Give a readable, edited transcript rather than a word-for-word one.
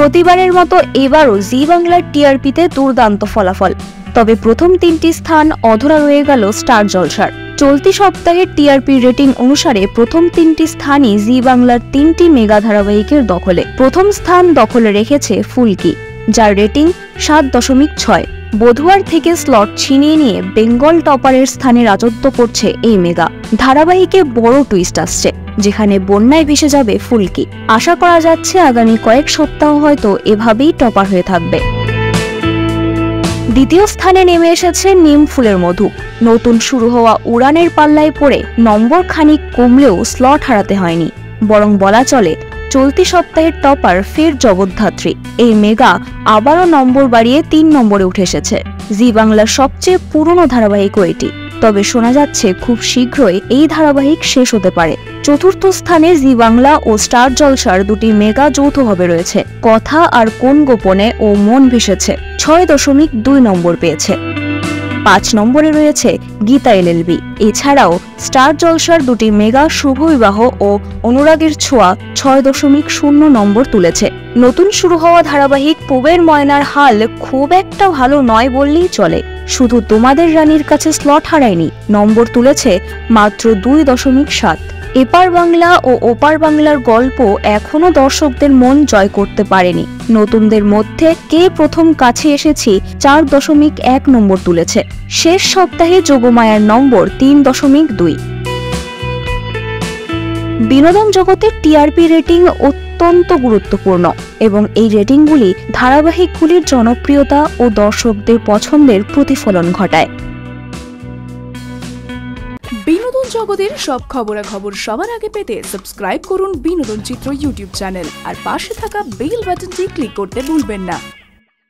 প্রতিবারের মতো এবারও জি বাংলার টিআরপিতে দুর্দান্ত ফলাফল। তবে প্রথম 3টি স্থান অধরা রয়ে গেল স্টার জলসার। চলতি সপ্তাহের টিআরপি রেটিং অনুসারে প্রথম 3টি স্থানই জি বাংলার 3টি মেগা ধারাবাহিকের দখলে। প্রথম স্থান দখলে রেখেছে ফুলকি, যার রেটিং 7.6। বুধবার থেকে স্লট ছিনিয়ে নিয়ে বেঙ্গল টপারের স্থানে রাজত্ব করছে এই মেগা ধারাবাহিকে। বড় টুইস্ট আসছে, যেখানে বন্যায় ভেসে যাবে ফুলকি। আশা করা যাচ্ছে আগামী কয়েক সপ্তাহ হয়তো এভাবেই টপার হয়ে থাকবে। দ্বিতীয় স্থানে নেমে এসেছে নিম ফুলের মধু। নতুন শুরু হওয়া উড়ানের পাল্লায় পড়ে নম্বর খানিক কমলেও স্লট হারাতে হয়নি, বরং বলা চলে চলতি সপ্তাহের টপার ফের জগদ্ধাত্রী। এই মেগা আবারও নম্বর বাড়িয়ে 3 নম্বরে উঠে এসেছে। জি বাংলার সবচেয়ে পুরনো ধারাবাহিকও এটি। তবে শোনা যাচ্ছে খুব শীঘ্রই এই ধারাবাহিক শেষ হতে পারে। চতুর্থ স্থানে জি বাংলা ও স্টার জলসার দুটি মেগা যৌথভাবে রয়েছে। কথা আর কোন গোপনে ও মন ভেসেছে 6.2 নম্বর পেয়েছে। 5 নম্বরে রয়েছে গীতা এলএলবি। এছাড়াও স্টার জলসার দুটি মেগা শুভ বিবাহ ও অনুরাগের ছোঁয়া 6.0 নম্বর তুলেছে। নতুন শুরু হওয়া ধারাবাহিক পুবের ময়নার হাল খুব একটা ভালো নয় বললেই চলে। শুধু তোমাদের রানীর কাছে স্লট হারায়নি, নম্বর তুলেছে মাত্র 2.7। এপার বাংলা ও ওপার বাংলার গল্প এখনো দর্শকদের মন জয় করতে পারেনি। নতুনদের মধ্যে কে প্রথম কাছে এসেছি 4.1 নম্বর তুলেছে। শেষ সপ্তাহে যোগমায়ার নম্বর 3.2। বিনোদন জগতের টিআরপি রেটিং অত্যন্ত গুরুত্বপূর্ণ এবং এই রেটিংগুলি ধারাবাহিকগুলির জনপ্রিয়তা ও দর্শকদের পছন্দের প্রতিফলন ঘটায়। বিনোদন জগতের সব খবরাখবর সবার আগে পেতে সাবস্ক্রাইব করুন বিনোদন চিত্র ইউটিউব চ্যানেল আর পাশে থাকা বেল বাটনটি ক্লিক করতে ভুলবেন না।